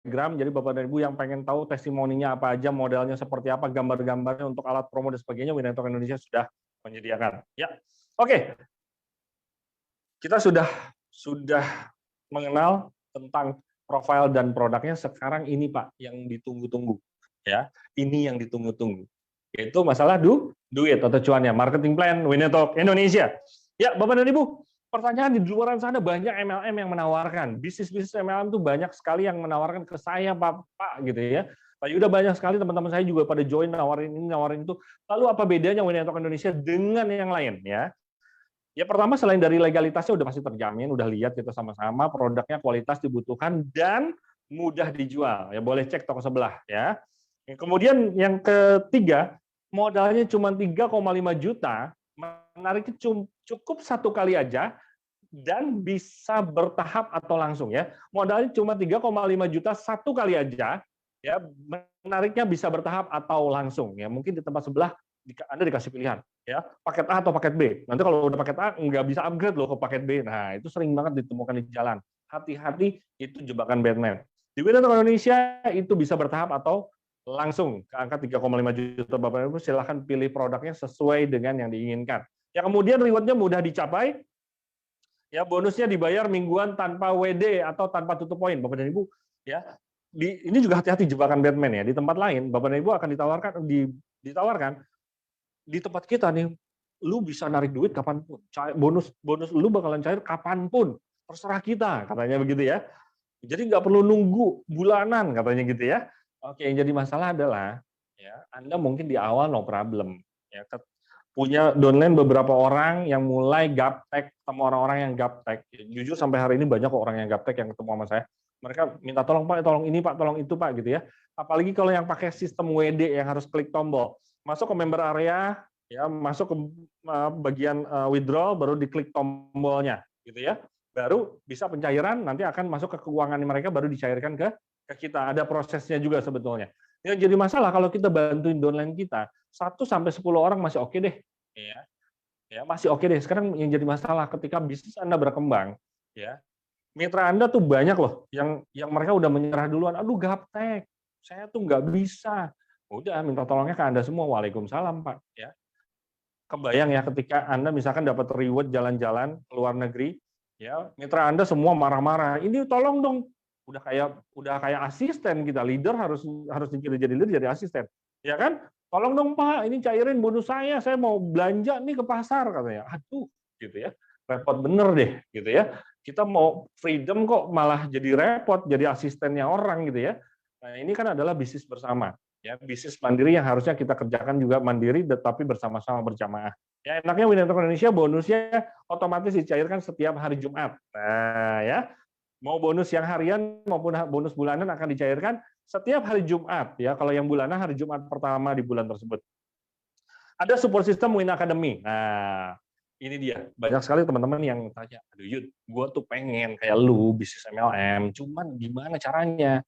Telegram, jadi Bapak dan Ibu yang pengen tahu testimoninya apa aja, modelnya seperti apa, gambar-gambarnya untuk alat promo dan sebagainya, Win Network Indonesia sudah menyediakan. Ya, oke. Kita sudah mengenal tentang profil dan produknya. Sekarang ini Pak yang ditunggu-tunggu, ya. Ini yang ditunggu-tunggu, yaitu masalah duit atau cuannya. Marketing plan Win Network Indonesia. Ya, Bapak dan Ibu, pertanyaan di luar sana banyak MLM yang menawarkan. Bisnis-bisnis MLM itu banyak sekali yang menawarkan ke saya, Pak gitu ya. Pak Yuda, banyak sekali teman-teman saya juga pada join, nawarin ini, nawarin itu. Lalu apa bedanya Win Network Indonesia dengan yang lain, ya? Ya pertama, selain dari legalitasnya udah pasti terjamin, udah lihat kita sama-sama produknya kualitas dibutuhkan dan mudah dijual. Ya boleh cek toko sebelah ya. Kemudian yang ketiga, modalnya cuma 3,5 juta, menariknya cukup satu kali aja dan bisa bertahap atau langsung ya. Modalnya cuma 3,5 juta satu kali aja ya, menariknya bisa bertahap atau langsung ya. Mungkin di tempat sebelah Anda dikasih pilihan ya, paket A atau paket B. Nanti kalau udah paket A nggak bisa upgrade loh ke paket B. Nah, itu sering banget ditemukan di jalan. Hati-hati, itu jebakan Batman. Di Win Network Indonesia itu bisa bertahap atau langsung ke angka 3,5 juta. Bapak Ibu silahkan pilih produknya sesuai dengan yang diinginkan. Ya, kemudian rewardnya mudah dicapai. Ya, bonusnya dibayar mingguan tanpa WD atau tanpa tutup poin, Bapak dan Ibu. Ya, ini juga hati-hati jebakan Batman ya. Di tempat lain, Bapak dan Ibu akan ditawarkan di tempat kita nih, lu bisa narik duit kapanpun, bonus lu bakalan cair kapanpun, terserah kita, katanya begitu ya. Jadi nggak perlu nunggu bulanan, katanya gitu ya. Oke, yang jadi masalah adalah ya Anda mungkin di awal no problem, ya punya downline beberapa orang yang mulai gaptek sama orang-orang yang gaptek. Jujur sampai hari ini banyak kok orang yang gaptek yang ketemu sama saya. Mereka minta tolong Pak, tolong ini Pak, tolong itu Pak gitu ya. Apalagi kalau yang pakai sistem WD yang harus klik tombol. Masuk ke member area, ya masuk ke bagian withdraw, baru diklik tombolnya gitu ya. Baru bisa pencairan, nanti akan masuk ke keuangan mereka, baru dicairkan ke kita. Ada prosesnya juga sebetulnya. Yang jadi masalah kalau kita bantuin downline kita, 1-10 orang masih oke deh, ya masih oke deh. Sekarang yang jadi masalah ketika bisnis Anda berkembang, ya mitra Anda tuh banyak loh, yang mereka udah menyerah duluan. Aduh gaptek, saya tuh nggak bisa. Udah minta tolongnya ke Anda semua. Waalaikumsalam Pak. Ya, kebayang ya ketika Anda misalkan dapat reward jalan-jalan ke luar negeri, ya mitra Anda semua marah-marah. Ini tolong dong. Udah kayak asisten kita, leader harus kita jadi leader, jadi asisten, ya kan? Tolong dong Pak, ini cairin bonus saya mau belanja nih ke pasar, katanya. Aduh, gitu ya, repot bener deh, gitu ya. Kita mau freedom kok malah jadi repot, jadi asistennya orang gitu ya. Nah ini kan adalah bisnis bersama, ya bisnis mandiri yang harusnya kita kerjakan juga mandiri, tetapi bersama-sama berjamaah. Ya enaknya Win Network Indonesia bonusnya otomatis dicairkan setiap hari Jumat. Nah ya, mau bonus yang harian maupun bonus bulanan akan dicairkan setiap hari Jumat ya. Kalau yang bulanan hari Jumat pertama di bulan tersebut. Ada support system Win Academy. Nah, ini dia. Banyak sekali teman-teman yang tanya, aduh Yud, gue tuh pengen kayak lu bisnis MLM, cuman gimana caranya?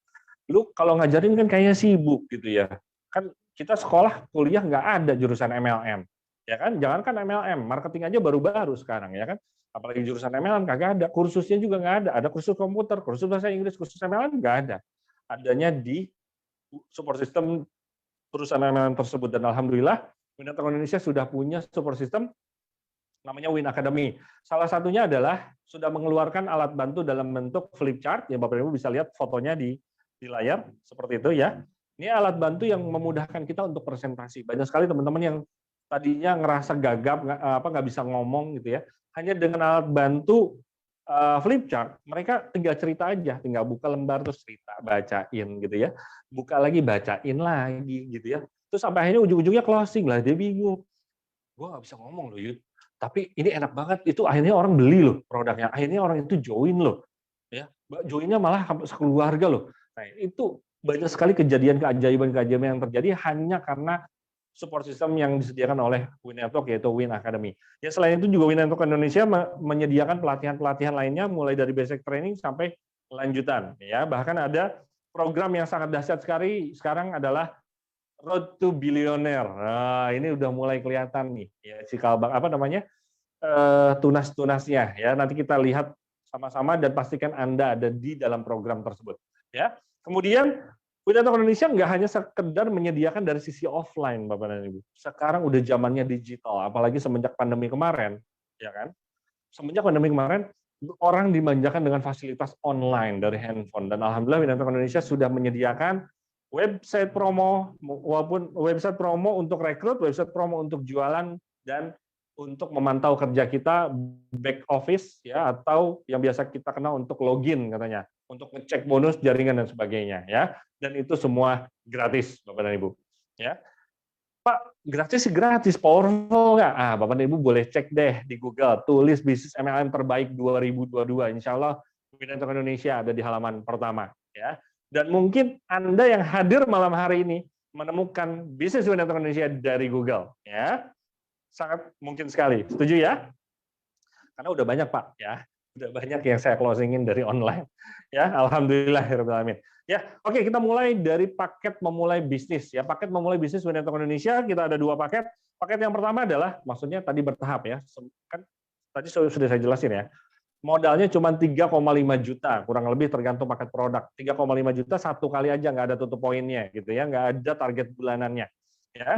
Lu kalau ngajarin kan kayaknya sibuk gitu ya. Kan kita sekolah kuliah nggak ada jurusan MLM. Ya kan? Jangankan MLM, marketing aja baru-baru sekarang ya kan. Apalagi jurusan MLM kagak ada, kursusnya juga nggak ada. Ada kursus komputer, kursus bahasa Inggris, kursus MLM nggak ada. Adanya di support system perusahaan MLM tersebut. Dan alhamdulillah Win Network Indonesia sudah punya support system namanya Win Academy. Salah satunya adalah sudah mengeluarkan alat bantu dalam bentuk flip chart. Ya Bapak Ibu bisa lihat fotonya di layar seperti itu ya. Ini alat bantu yang memudahkan kita untuk presentasi. Banyak sekali teman-teman yang tadinya ngerasa gagap, nggak bisa ngomong gitu ya. Hanya dengan alat bantu flip chart, mereka tinggal cerita aja, tinggal buka lembar terus cerita, bacain gitu ya. Buka lagi, bacain lagi gitu ya. Terus sampai akhirnya ujung-ujungnya closing lah, dia bingung. Gue nggak bisa ngomong loh Yud, tapi ini enak banget, itu akhirnya orang beli loh produknya, akhirnya orang itu join loh. Ya, joinnya malah sekeluarga loh. Nah, itu banyak sekali keajaiban-keajaiban yang terjadi hanya karena support system yang disediakan oleh Win Network, yaitu Win Academy. Ya selain itu juga Win Network Indonesia menyediakan pelatihan-pelatihan lainnya mulai dari basic training sampai lanjutan. Ya bahkan ada program yang sangat dahsyat sekali sekarang adalah Road to Billionaire. Nah, ini udah mulai kelihatan nih, ya cikal apa namanya tunas-tunasnya. Ya nanti kita lihat sama-sama dan pastikan Anda ada di dalam program tersebut. Ya Kemudian Winator Indonesia nggak hanya sekedar menyediakan dari sisi offline, Bapak dan Ibu. Sekarang udah zamannya digital, apalagi semenjak pandemi kemarin, ya kan? Semenjak pandemi kemarin, orang dimanjakan dengan fasilitas online dari handphone. Dan alhamdulillah Winator Indonesia sudah menyediakan website promo, walaupun website promo untuk rekrut, website promo untuk jualan, dan untuk memantau kerja kita back office ya, atau yang biasa kita kenal untuk login katanya, untuk ngecek bonus jaringan dan sebagainya ya. Dan itu semua gratis Bapak dan Ibu ya. Pak, gratis sih gratis, powerful nggak? Bapak dan Ibu boleh cek deh di Google, tulis bisnis MLM terbaik 2022. Insya Allah Winator Indonesia ada di halaman pertama ya. Dan mungkin Anda yang hadir malam hari ini menemukan bisnis Winator Indonesia dari Google ya. Sangat mungkin sekali. Setuju ya? Karena udah banyak, Pak, ya. Udah banyak yang saya closingin dari online. Ya, alhamdulillahirabbil alamin. Ya, oke, kita mulai dari paket memulai bisnis ya. Paket memulai bisnis Winator Indonesia, kita ada 2 paket. Paket yang pertama adalah maksudnya tadi bertahap ya. Kan tadi sudah saya jelasin ya. Modalnya cuma 3,5 juta, kurang lebih tergantung paket produk. 3,5 juta satu kali aja, nggak ada tutup poinnya gitu ya, nggak ada target bulanannya. Ya.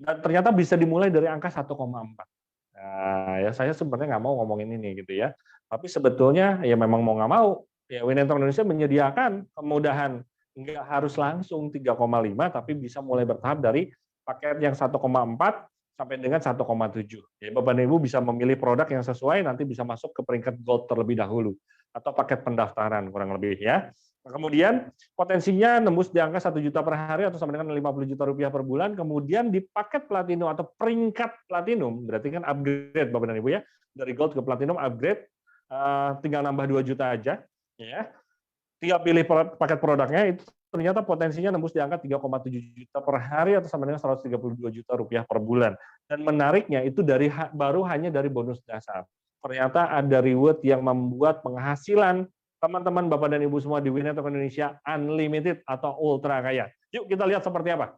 Dan ternyata bisa dimulai dari angka 1,4. Nah, ya saya sebenarnya nggak mau ngomongin ini gitu ya. Tapi sebetulnya ya memang mau nggak mau, ya Winator Indonesia menyediakan kemudahan. Nggak harus langsung 3,5, tapi bisa mulai bertahap dari paket yang 1,4 sampai dengan 1,7. Ya, Bapak dan Ibu bisa memilih produk yang sesuai, nanti bisa masuk ke peringkat gold terlebih dahulu. Atau paket pendaftaran kurang lebih ya. Nah, kemudian potensinya nembus di angka 1 juta per hari atau sama dengan 50 juta rupiah per bulan. Kemudian di paket platinum atau peringkat platinum, berarti kan upgrade Bapak dan Ibu ya, dari gold ke platinum upgrade, tinggal nambah 2 juta aja. Ya. Tinggal pilih paket produknya, itu ternyata potensinya nembus di angka 3,7 juta per hari atau sama dengan 132 juta rupiah per bulan. Dan menariknya itu baru hanya dari bonus dasar. Ternyata ada reward yang membuat penghasilan teman-teman Bapak dan Ibu semua di Winator Indonesia unlimited atau ultra kaya. Yuk kita lihat seperti apa.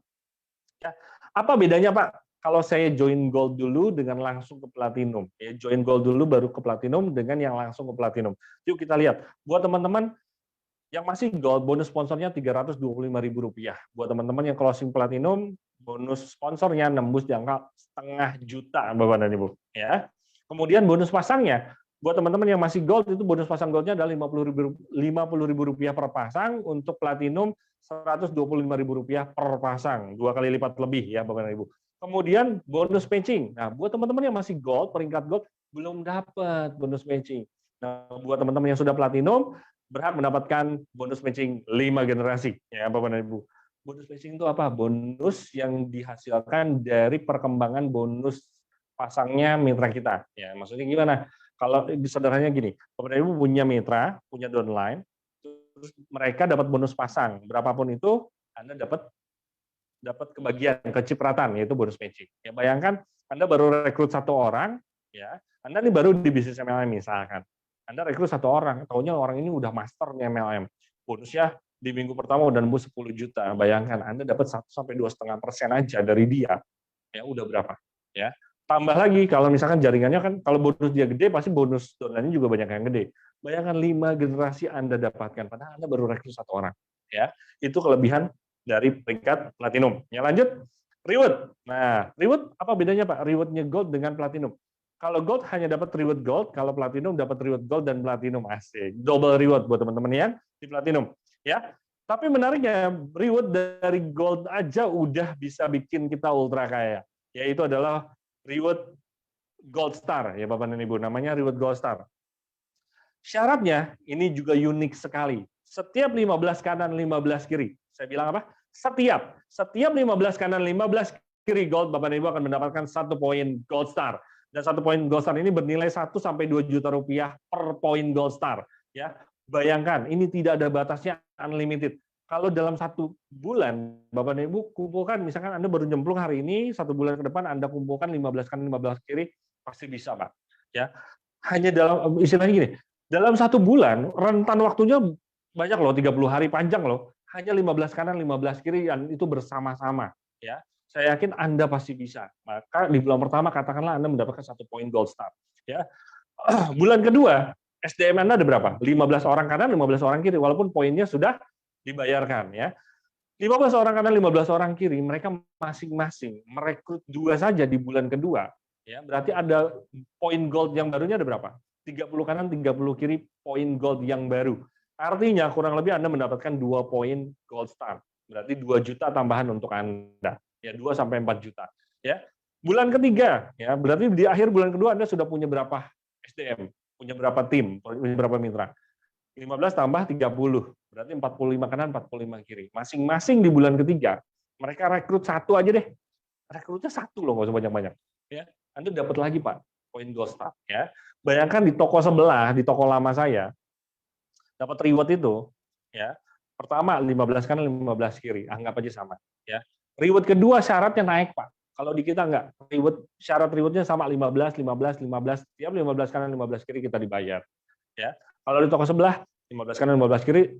Ya. Apa bedanya Pak kalau saya join gold dulu dengan langsung ke platinum? Ya, join gold dulu baru ke platinum dengan yang langsung ke platinum. Yuk kita lihat. Buat teman-teman yang masih gold, bonus sponsornya Rp325.000. Buat teman-teman yang closing platinum, bonus sponsornya nembus di angka 500.000 juta Bapak dan Ibu. Ya. Kemudian bonus pasangnya, buat teman-teman yang masih gold itu bonus pasang goldnya adalah Rp50.000 per pasang, untuk platinum Rp125.000 per pasang, 2 kali lipat lebih ya Bapak dan Ibu. Kemudian bonus matching. Nah, buat teman-teman yang masih gold, peringkat gold belum dapat bonus matching. Nah, buat teman-teman yang sudah platinum berhak mendapatkan bonus matching 5 generasi ya Bapak dan Ibu. Bonus matching itu apa? Bonus yang dihasilkan dari perkembangan bonus pasangnya mitra kita. Ya, maksudnya gimana? Kalau sederhananya gini, Bapak dan Ibu punya mitra, punya downline, terus mereka dapat bonus pasang, berapapun itu Anda dapat kebagian, kecipratan, yaitu bonus matching. Ya, bayangkan Anda baru rekrut 1 orang, ya, Anda ini baru di bisnis MLM misalkan. Anda rekrut 1 orang, taunya orang ini udah master nih MLM. Bonusnya di minggu pertama udah nembus 10 juta. Bayangkan Anda dapat 1-2,5% aja dari dia. Ya udah berapa? Ya. Tambah lagi kalau misalkan jaringannya kan kalau bonus dia gede pasti bonus downline-nya juga banyak yang gede. Bayangkan 5 generasi Anda dapatkan padahal Anda baru rekrut 1 orang. Ya. Itu kelebihan dari peringkat platinum. Ya lanjut, reward. Nah, reward apa bedanya Pak? Reward-nya gold dengan platinum. Kalau gold hanya dapat reward gold, kalau platinum dapat reward gold dan platinum. Asik. Double reward buat teman-teman yang di platinum. Ya. Tapi menariknya, reward dari gold aja udah bisa bikin kita ultra kaya. Yaitu adalah reward gold star ya Bapak dan Ibu. Namanya reward gold star. Syaratnya ini juga unik sekali. Setiap 15 kanan, 15 kiri. Saya bilang apa? Setiap 15 kanan, 15 kiri gold, Bapak dan Ibu akan mendapatkan 1 poin gold star. Dan 1 poin gold star ini bernilai 1 sampai 2 juta rupiah per poin gold star. Ya, bayangkan ini tidak ada batasnya, unlimited. Kalau dalam 1 bulan, Bapak dan Ibu kumpulkan, misalkan Anda baru nyemplung hari ini, 1 bulan ke depan Anda kumpulkan 15 kanan, 15 kiri, pasti bisa Pak. Ya, hanya dalam istilahnya gini, dalam 1 bulan rentan waktunya banyak loh, 30 hari panjang loh. Hanya 15 kanan, 15 kiri, dan itu bersama-sama. Ya, saya yakin Anda pasti bisa. Maka di bulan pertama katakanlah Anda mendapatkan 1 poin gold star. Ya, bulan kedua SDM Anda ada berapa? 15 orang kanan, 15 orang kiri, walaupun poinnya sudah dibayarkan ya. 15 orang kanan, 15 orang kiri, mereka masing-masing merekrut 2 saja di bulan kedua. Ya, berarti ada poin gold yang barunya ada berapa? 30 kanan, 30 kiri poin gold yang baru. Artinya kurang lebih Anda mendapatkan 2 poin gold star. Berarti 2 juta tambahan untuk Anda. Ya, 2 sampai 4 juta. Ya. Bulan ketiga, ya, berarti di akhir bulan kedua Anda sudah punya berapa SDM, punya berapa tim, punya berapa mitra. 15 tambah 30, berarti 45 kanan, 45 kiri. Masing-masing di bulan ketiga, mereka rekrut 1 aja deh. Rekrutnya 1 loh, nggak usah banyak-banyak. Ya, Anda dapat lagi Pak, poin gold star. Ya. Bayangkan di toko sebelah, di toko lama saya, dapat reward itu, ya. Pertama 15 kanan, 15 kiri, anggap aja sama. Ya. Reward kedua syaratnya naik Pak. Kalau di kita enggak, syarat rewardnya sama 15, 15, 15, tiap 15 kanan, 15 kiri kita dibayar. Ya. Kalau di toko sebelah 15 kanan 15 kiri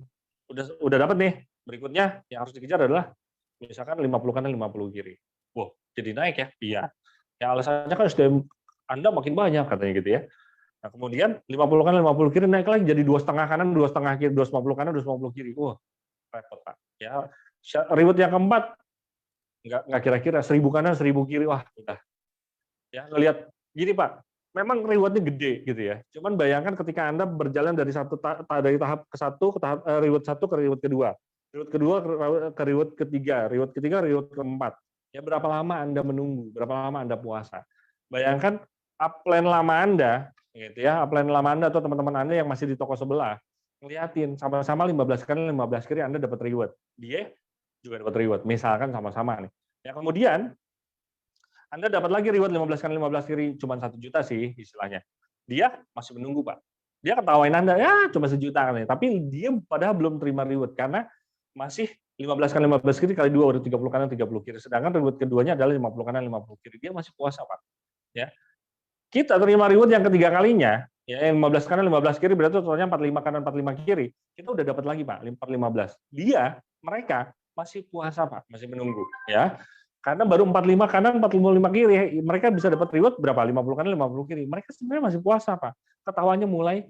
udah dapat nih. Berikutnya yang harus dikejar adalah misalkan 50 kanan 50 kiri. Wow, jadi naik ya? Iya. Ya alasannya kan SDM Anda makin banyak katanya gitu ya. Nah, kemudian 50 kanan 50 kiri naik lagi jadi 2,5 kanan 2,5 kiri, 250 kanan 250 kiri. Wah, repot Pak. Ya, reward yang keempat nggak kira-kira 1000 kanan 1000 kiri, wah udah. Ya, ngelihat gini Pak, memang rewardnya gede gitu ya. Cuman bayangkan ketika Anda berjalan dari tahap ke satu ke tahap reward 1 ke reward kedua, reward kedua ke reward ketiga, reward keempat. Ya berapa lama Anda menunggu, berapa lama Anda puasa. Bayangkan upline lama Anda, gitu ya, upline lama Anda atau teman-teman Anda yang masih di toko sebelah, ngeliatin sama-sama 15 kanan 15 kiri Anda dapat reward. Dia juga dapat reward, misalkan sama-sama nih. Ya kemudian Anda dapat lagi reward 15 kanan 15 kiri, cuma 1 juta sih istilahnya. Dia masih menunggu Pak. Dia ketawain Anda, ya cuma 1 juta kan, tapi dia padahal belum terima reward karena masih 15 kali 15 kiri kali 2 udah 30 kanan 30 kiri. Sedangkan reward keduanya adalah 50 kanan 50 kiri. Dia masih puasa Pak. Ya. Kita terima reward yang ketiga kalinya, ya yang 15 kanan 15 kiri berarti totalnya 45 kanan 45 kiri. Kita udah dapat lagi Pak, 15. Mereka masih puasa Pak, masih menunggu ya. Karena baru 45 kanan 45 kiri, mereka bisa dapat reward berapa? 50 kanan 50 kiri. Mereka sebenarnya masih puasa Pak. Ketawanya mulai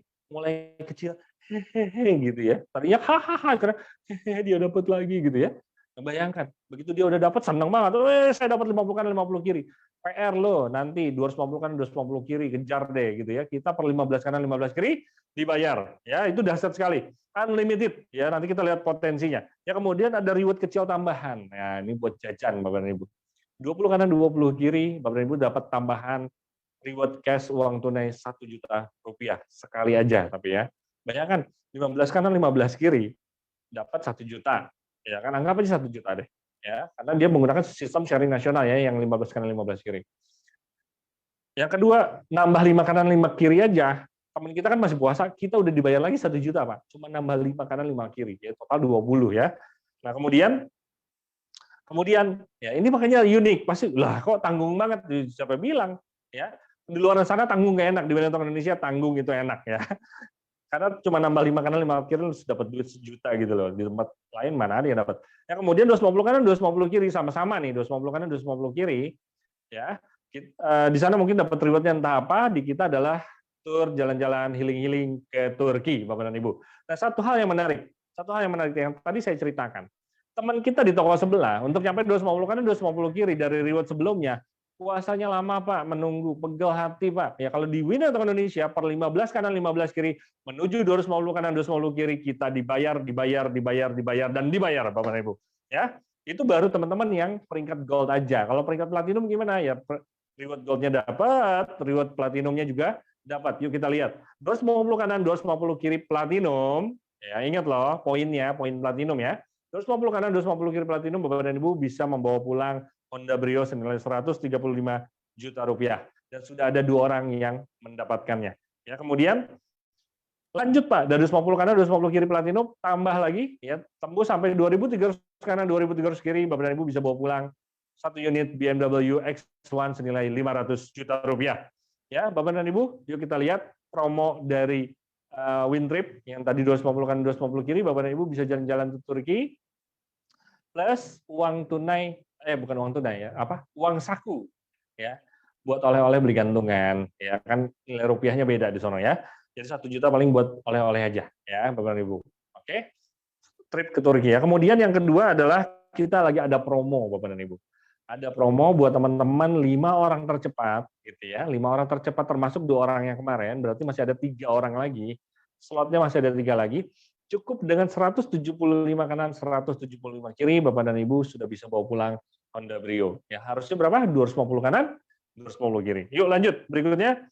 kecil, hehehe gitu ya. Tadinya hahaha karena hehehe dia dapat lagi gitu ya. Nah, bayangkan, begitu dia udah dapat senang banget. Saya dapat 50 kanan 50 kiri. PR loh, nanti 250 kanan 250 kiri, kejar deh gitu ya. Kita per 15 kanan 15 kiri dibayar. Ya, itu dahsyat sekali. Unlimited ya, nanti kita lihat potensinya. Ya, kemudian ada reward kecil tambahan. Nah, ini buat jajan Bapak dan Ibu. 20 kanan 20 kiri, Bapak dan Ibu dapat tambahan reward cash uang tunai 1 juta rupiah sekali aja tapi ya. Bayangkan 15 kanan 15 kiri dapat 1 juta. Ya kan anggap aja 1 juta deh. Ya, karena dia menggunakan sistem sharing nasional ya yang 15 kanan 15 kiri. Yang kedua, nambah 5 kanan 5 kiri aja. Teman kita kan masih puasa, kita udah dibayar lagi 1 juta, Pak. Cuma nambah 5 kanan 5 kiri, ya total 20 ya. Nah, kemudian ya ini makanya unik. Pasti lah kok tanggung banget, siapa bilang ya. Di luar sana tanggung nggak enak, di Indonesia tanggung itu enak ya. Karena cuma nambah 5 kanan 5 kiri harus dapat duit 1 juta gitu loh. Di tempat lain mana ada yang dapat. Ya kemudian 250 kanan 250 kiri sama-sama nih, 250 kanan 250 kiri. Ya. Di sana mungkin dapat rewardnya entah apa, di kita adalah tur jalan-jalan healing-healing ke Turki, Bapak dan Ibu. Nah, satu hal yang menarik yang tadi saya ceritakan. Teman kita di toko sebelah, untuk nyampe 250 kanan 250 kiri dari reward sebelumnya, puasanya lama Pak, menunggu, pegel hati Pak. Ya kalau di Winner Indonesia per 15 kanan 15 kiri menuju 250 kanan 250 kiri kita dibayar dan dibayar Bapak dan Ibu. Ya, itu baru teman-teman yang peringkat gold aja. Kalau peringkat platinum gimana ya? Reward goldnya dapat, reward platinumnya juga dapat. Yuk kita lihat. 250 kanan 250 kiri platinum. Ya, ingat loh poinnya, poin platinum ya. 250 kanan 250 kiri platinum Bapak dan Ibu bisa membawa pulang Honda Brio senilai 135 juta rupiah dan sudah ada 2 orang yang mendapatkannya. Ya, kemudian lanjut Pak, dari 250 kanan 250 kiri platinum tambah lagi ya, tembus sampai 2300 kanan 2300 kiri Bapak dan Ibu bisa bawa pulang 1 unit BMW X1 senilai 500 juta rupiah. Ya, Bapak dan Ibu, yuk kita lihat promo dari Wintrip yang tadi 250 kanan 250 kiri Bapak dan Ibu bisa jalan-jalan ke Turki plus uang tunai bukan uang tunai ya, uang saku ya, buat oleh-oleh beli gantungan ya kan nilai rupiahnya beda di sono ya. Jadi 1 juta paling buat oleh-oleh aja ya, Bapak Ibu. Oke. Trip ke Turki ya. Kemudian yang kedua adalah kita lagi ada promo Bapak dan Ibu. Ada promo buat teman-teman 5 orang tercepat gitu ya. 5 orang tercepat termasuk 2 orang yang kemarin, berarti masih ada 3 orang lagi. Slotnya masih ada 3 lagi. Cukup dengan 175 kanan, 175 kiri, Bapak dan Ibu sudah bisa bawa pulang Honda Brio. Ya, harusnya berapa? 250 kanan, 250 kiri. Yuk lanjut, berikutnya.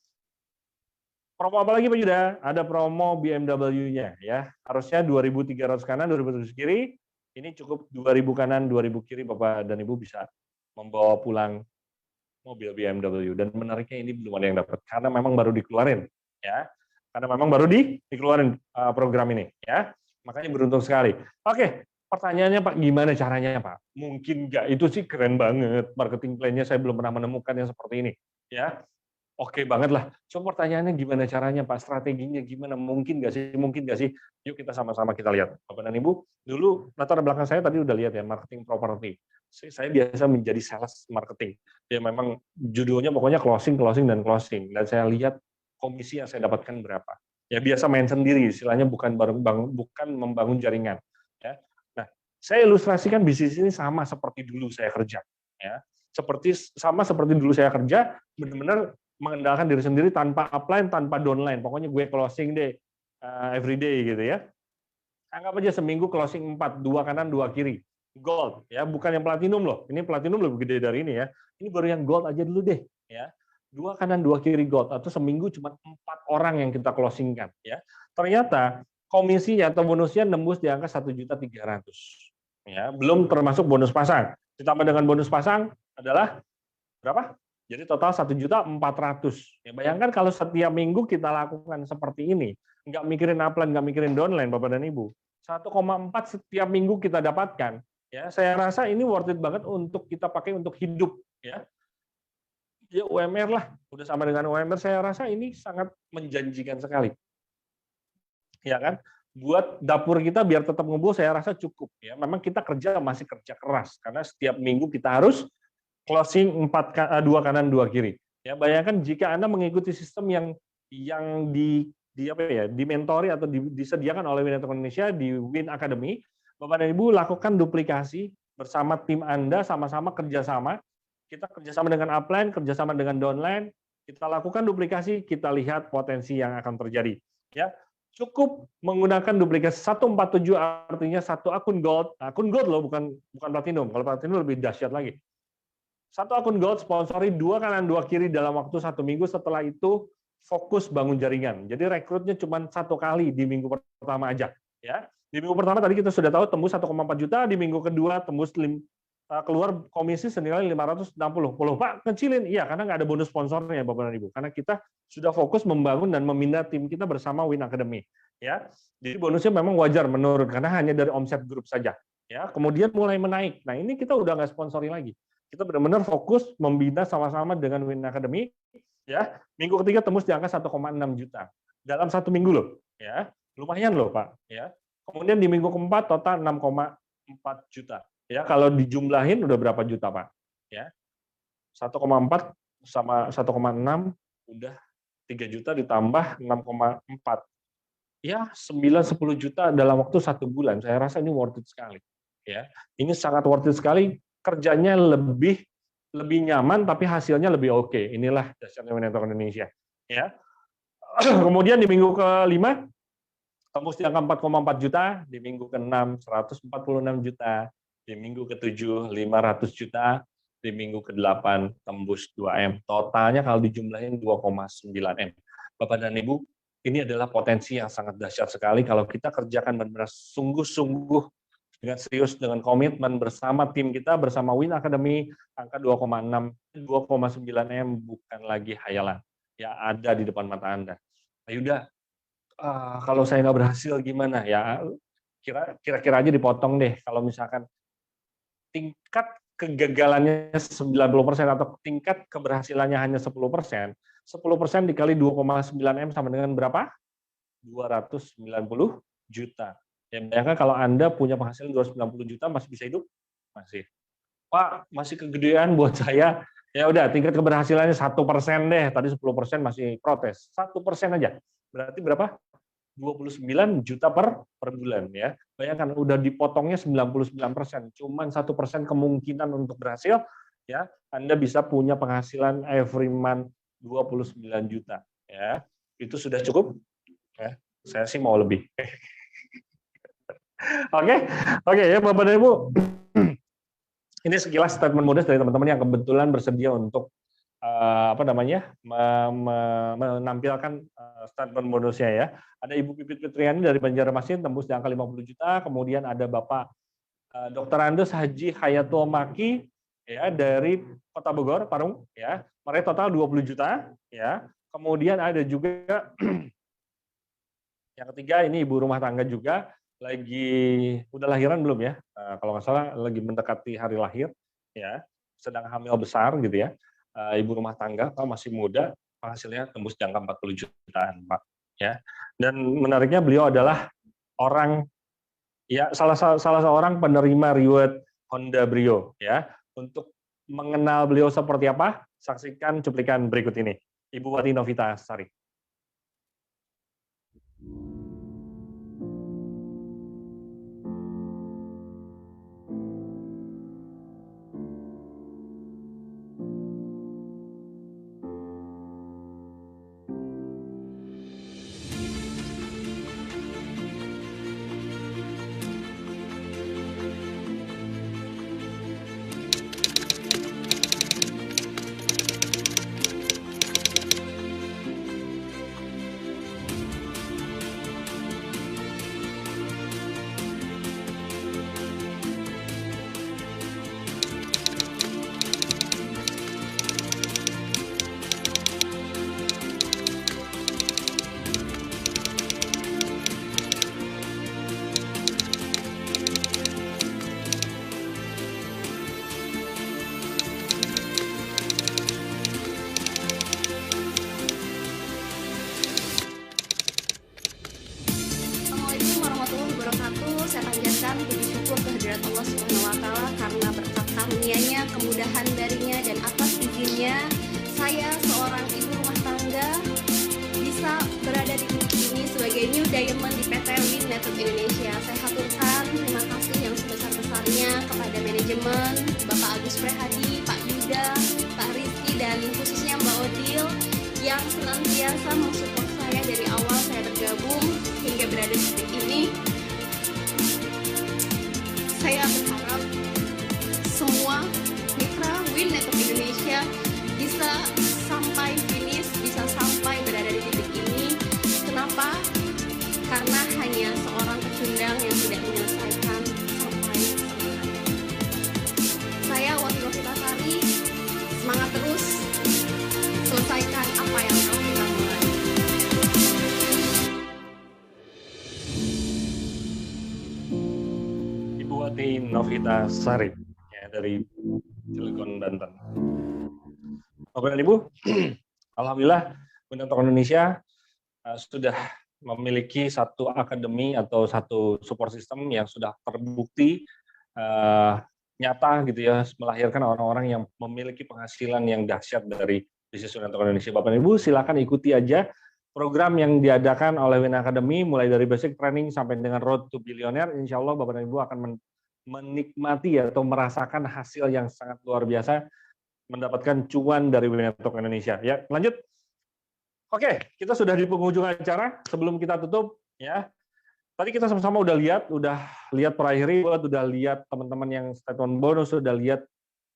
Promo apa lagi Pak Yuda? Ada promo BMW-nya ya. Harusnya 2.300 kanan, 2.300 kiri. Ini cukup 2.000 kanan, 2.000 kiri Bapak dan Ibu bisa membawa pulang mobil BMW. Dan menariknya ini belum ada yang dapat karena memang baru dikeluarin ya. Karena memang baru dikeluarin program ini ya. Makanya beruntung sekali. Oke, pertanyaannya Pak, gimana caranya Pak? Mungkin nggak, itu sih keren banget. Marketing plan-nya saya belum pernah menemukan yang seperti ini ya. Oke banget lah. Cuma pertanyaannya gimana caranya Pak? Strateginya gimana? Mungkin nggak sih? Mungkin nggak sih? Yuk kita sama-sama kita lihat. Bapak dan Ibu, dulu latar belakang saya tadi udah lihat ya, marketing properti. Saya biasa menjadi sales marketing. Ya memang judulnya pokoknya closing, closing, dan closing. Dan saya lihat komisi yang saya dapatkan berapa. Ya biasa main sendiri, istilahnya bukan membangun jaringan. Ya. Nah, saya ilustrasikan bisnis ini sama seperti dulu saya kerja. Ya. Sama seperti dulu saya kerja, benar-benar mengandalkan diri sendiri tanpa upline, tanpa downline. Pokoknya gue closing deh every day gitu ya. Anggap aja seminggu closing 4, 2 kanan, 2 kiri. Gold ya, bukan yang platinum loh. Ini platinum lebih gede dari ini ya. Ini baru yang gold aja dulu deh ya. 2 kanan, 2 kiri gold, atau seminggu cuma 4 orang yang kita closingkan ya. Ternyata komisi atau bonusnya nembus di angka 1.300.000 ya. Belum termasuk bonus pasang. Ditambah dengan bonus pasang adalah berapa? Jadi total 1.400.000. Ya, bayangkan kalau setiap minggu kita lakukan seperti ini, nggak mikirin upline, nggak mikirin downline, Bapak dan Ibu. 1,4 setiap minggu kita dapatkan. Ya, saya rasa ini worth it banget untuk kita pakai untuk hidup. Ya, UMR lah, udah sama dengan UMR. Saya rasa ini sangat menjanjikan sekali. Ya kan? Buat dapur kita biar tetap ngumpul, saya rasa cukup. Ya, memang kita masih kerja keras karena setiap minggu kita harus closing 2 kanan 2 kiri. Ya, bayangkan jika Anda mengikuti sistem yang dimentori atau disediakan oleh Win Indonesia di Win Academy, Bapak dan Ibu lakukan duplikasi bersama tim Anda, sama-sama kerjasama. Kita kerjasama dengan upline, kerjasama dengan downline, kita lakukan duplikasi, kita lihat potensi yang akan terjadi. Ya, cukup menggunakan duplikasi 147, artinya satu akun gold loh, bukan platinum. Kalau platinum lebih dahsyat lagi. Satu akun gold sponsori 2 kanan 2 kiri dalam waktu 1 minggu. Setelah itu fokus bangun jaringan. Jadi rekrutnya cuma 1 kali di minggu pertama aja. Ya, di minggu pertama tadi kita sudah tahu tembus 1,4 juta. Di minggu kedua tembus keluar komisi senilai 560. Pak, kecilin. Iya, karena nggak ada bonus sponsornya Bapak dan Ibu. Karena kita sudah fokus membangun dan membina tim kita bersama Win Academy. Ya, jadi bonusnya memang wajar menurun karena hanya dari omset grup saja. Ya, kemudian mulai menaik. Nah, ini kita udah nggak sponsori lagi. Kita benar-benar fokus membina sama-sama dengan Win Academy. Ya, minggu ketiga tembus di angka 1,6 juta dalam 1 minggu loh. Ya, lumayan loh Pak. Ya, kemudian di minggu keempat total 6,4 juta. Ya, kalau dijumlahin udah berapa juta Pak? Ya, 1,4 sama 1,6 udah 3 juta ditambah 6,4. Ya, 9-10 juta dalam waktu 1 bulan. Saya rasa ini worth it sekali. Ya, ini sangat worth it sekali. Kerjanya lebih nyaman, tapi hasilnya lebih oke. Inilah dasarnya Win Indonesia. Ya. Kemudian di minggu ke-5 tembus di angka 4,4 juta, di minggu ke-6 146 juta, di minggu ke-7 500 juta, di minggu ke-8 tembus 2M. Totalnya kalau dijumlahin 2,9 M. Bapak dan Ibu, ini adalah potensi yang sangat dahsyat sekali kalau kita kerjakan benar-benar sungguh-sungguh dengan serius, dengan komitmen bersama tim kita, bersama Win Academy, angka 2,6, 2,9 M bukan lagi hayalan. Ya, ada di depan mata Anda. Yuda, kalau saya nggak berhasil gimana? Ya, kira-kira aja dipotong deh. Kalau misalkan tingkat kegagalannya 90% atau tingkat keberhasilannya hanya 10%, 10% dikali 2,9 M sama dengan berapa? 290 juta. Ya, bayangkan kalau Anda punya penghasilan 290 juta masih bisa hidup? Masih. Pak, masih kegedean buat saya. Ya udah, tingkat keberhasilannya 1% deh. Tadi 10% masih protes. 1% aja. berarti berapa? 29 juta per bulan ya. Bayangkan udah dipotongnya 99%, cuman 1% kemungkinan untuk berhasil ya. Anda bisa punya penghasilan every month 29 juta ya. Itu sudah cukup ya. Saya sih mau lebih. Oke. Oke ya Bapak dan Ibu. Ini sekilas statement modus dari teman-teman yang kebetulan bersedia untuk menampilkan statement bonusnya ya. Ada Ibu Pipit Fitriani dari Banjarmasin tembus di angka 50 juta, kemudian ada Bapak Dr. Andes Haji Hayatul Maki ya dari Kota Bogor, Parung ya. Mereka total 20 juta ya. Kemudian ada juga yang ketiga ini ibu rumah tangga juga lagi udah lahiran belum ya? Kalau nggak salah lagi mendekati hari lahir ya, sedang hamil besar gitu ya. Ibu rumah tangga Pak masih muda, hasilnya tembus di angka 40 jutaan Pak ya. Dan menariknya beliau adalah orang ya salah seorang penerima reward Honda Brio ya. Untuk mengenal beliau seperti apa, saksikan cuplikan berikut ini. Ibu Wati Novita Sari. Saya panjatkan puji syukur kehadirat Allah Subhanahu wa Ta'ala karena berkat karunia-Nya, kemudahan darinya, dan atas izinnya saya seorang ibu rumah tangga bisa berada di titik ini sebagai New Diamond di PT Win Network Indonesia. Saya haturkan terima kasih yang sebesar-besarnya kepada manajemen, Bapak Agus Prehadi, Pak Yuda, Pak Rizky, dan khususnya Mbak Odil yang senantiasa mensupport saya dari awal saya bergabung hingga berada di titik ini. Saya berharap semua mitra Win Network Indonesia bisa sampai finish, bisa sampai berada di titik ini. Kenapa? Karena hanya seorang pecundang yang tidak menyelesaikan sampai selesai. Saya Wati Novita Sari, semangat terus, selesaikan apa yang telah kita mulai. Wati Novita Sari ya, dari Cilegon, Banten. Bapak dan Ibu, alhamdulillah Win Network Indonesia sudah memiliki satu akademi atau satu support system yang sudah terbukti nyata gitu ya, melahirkan orang-orang yang memiliki penghasilan yang dahsyat dari bisnis Win Network Indonesia. Bapak dan Ibu silakan ikuti aja program yang diadakan oleh Win Academy mulai dari basic training sampai dengan Road to Billionaire. Insya Allah Bapak dan Ibu akan menikmati atau merasakan hasil yang sangat luar biasa, mendapatkan cuan dari Win Network Indonesia. Ya, lanjut. Oke, kita sudah di penghujung acara. Sebelum kita tutup, ya, tadi kita sama-sama udah lihat per akhir, udah lihat teman-teman yang statement bonus, sudah lihat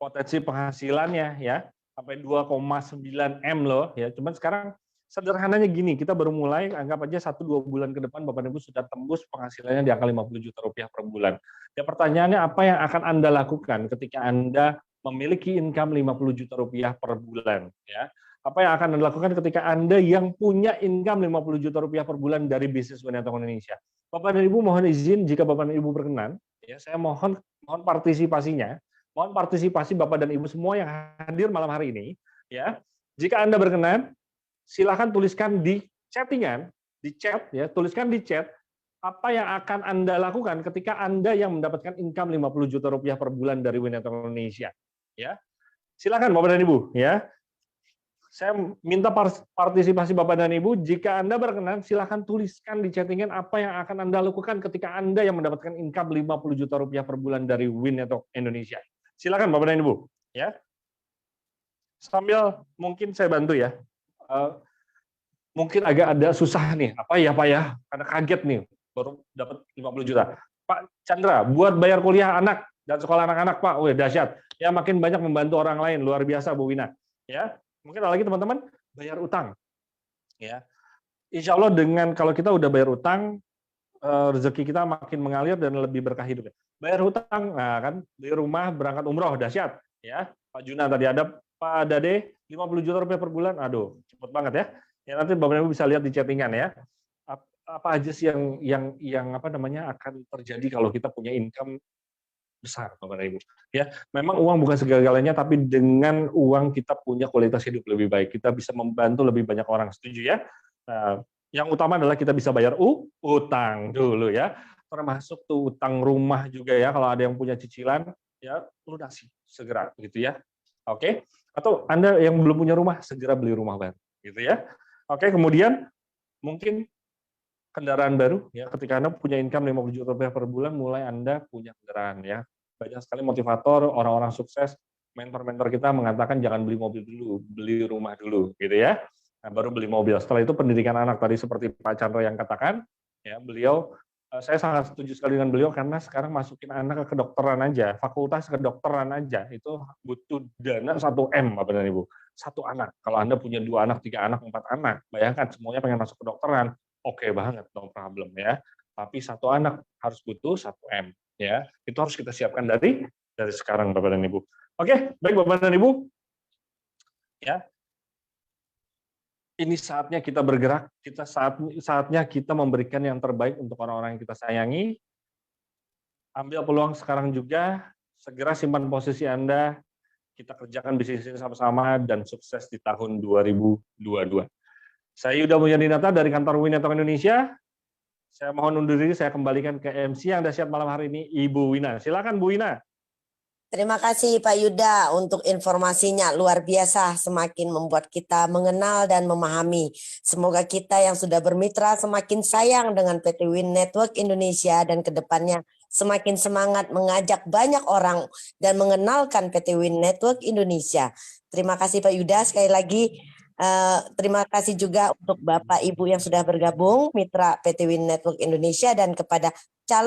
potensi penghasilannya, ya, sampai 2,9 M loh, ya. Cuman sekarang sederhananya gini, kita baru mulai, anggap aja 1-2 bulan ke depan Bapak Ibu sudah tembus penghasilannya di angka 50 juta rupiah per bulan. Ya pertanyaannya apa yang akan Anda lakukan ketika Anda memiliki income 50 juta rupiah per bulan? Ya, apa yang akan Anda lakukan ketika Anda yang punya income 50 juta rupiah per bulan dari bisnis Win Network Indonesia? Bapak dan Ibu mohon izin jika Bapak dan Ibu berkenan, ya saya mohon partisipasinya, mohon partisipasi Bapak dan Ibu semua yang hadir malam hari ini, ya. Jika Anda berkenan, silakan tuliskan di chattingan, di chat ya, tuliskan di chat apa yang akan Anda lakukan ketika Anda yang mendapatkan income 50 juta rupiah per bulan dari Win Network Indonesia. Ya. Silakan Bapak dan Ibu, ya. Saya minta partisipasi Bapak dan Ibu. Jika Anda berkenan, silakan tuliskan di chattingan apa yang akan Anda lakukan ketika Anda yang mendapatkan income 50 juta rupiah per bulan dari Win Network Indonesia. Silakan Bapak dan Ibu. Ya. Sambil mungkin saya bantu ya. Mungkin agak ada susah nih. Apa ya Pak ya? Karena kaget nih, baru dapat 50 juta. Pak Chandra, buat bayar kuliah anak dan sekolah anak-anak Pak. Wih, dahsyat. Ya makin banyak membantu orang lain, luar biasa Bu Wina. Ya. Mungkin lagi teman-teman bayar utang, ya. Insya Allah dengan kalau kita udah bayar utang, rezeki kita makin mengalir dan lebih berkah hidupnya. Bayar hutang, nah kan, beli rumah, berangkat umroh, dahsyat, ya. Pak Juna tadi ada, Pak Dade, 50 juta rupiah per bulan, aduh, cepet banget ya. Ya nanti Bapak Ibu bisa lihat di chattingan ya. Apa aja sih yang apa namanya akan terjadi kalau kita punya income besar, Bapak Ibu. Ya, memang uang bukan segala-galanya, tapi dengan uang kita punya kualitas hidup lebih baik. Kita bisa membantu lebih banyak orang. Setuju ya? Nah, yang utama adalah kita bisa bayar utang dulu ya. Termasuk tuh utang rumah juga ya. Kalau ada yang punya cicilan, ya lunasi segera gitu ya. Oke? Atau Anda yang belum punya rumah, segera beli rumah baru, gitu ya. Oke, kemudian mungkin kendaraan baru ya, ketika Anda punya income 50 juta rupiah per bulan, mulai Anda punya kendaraan ya. Banyak sekali motivator, orang-orang sukses, mentor-mentor kita mengatakan jangan beli mobil dulu, beli rumah dulu gitu ya. Nah, baru beli mobil. Setelah itu pendidikan anak tadi seperti Pak Chandra yang katakan, ya beliau saya sangat setuju sekali dengan beliau karena sekarang masukin anak ke kedokteran aja, fakultas kedokteran aja itu butuh dana 1 M Bapak dan Ibu. 1 anak. Kalau Anda punya 2 anak, 3 anak, 4 anak, bayangkan semuanya pengen masuk kedokteran. Oke banget, no problem ya. Tapi 1 anak harus butuh 1 M ya. Itu harus kita siapkan dari sekarang Bapak dan Ibu. Oke, baik Bapak dan Ibu. Ya. Ini saatnya kita bergerak, saatnya kita memberikan yang terbaik untuk orang-orang yang kita sayangi. Ambil peluang sekarang juga, segera simpan posisi Anda, kita kerjakan bisnis ini sama-sama dan sukses di tahun 2022. Saya Yuda Mulyadinata dari kantor Win Network Indonesia. Saya mohon undur diri, saya kembalikan ke MC yang dahsyat malam hari ini, Ibu Wina. Silakan Bu Wina. Terima kasih Pak Yuda untuk informasinya, luar biasa, semakin membuat kita mengenal dan memahami. Semoga kita yang sudah bermitra semakin sayang dengan PT Win Network Indonesia dan kedepannya semakin semangat mengajak banyak orang dan mengenalkan PT Win Network Indonesia. Terima kasih Pak Yuda, sekali lagi terima kasih juga untuk Bapak Ibu yang sudah bergabung, mitra PT Win Network Indonesia, dan kepada calon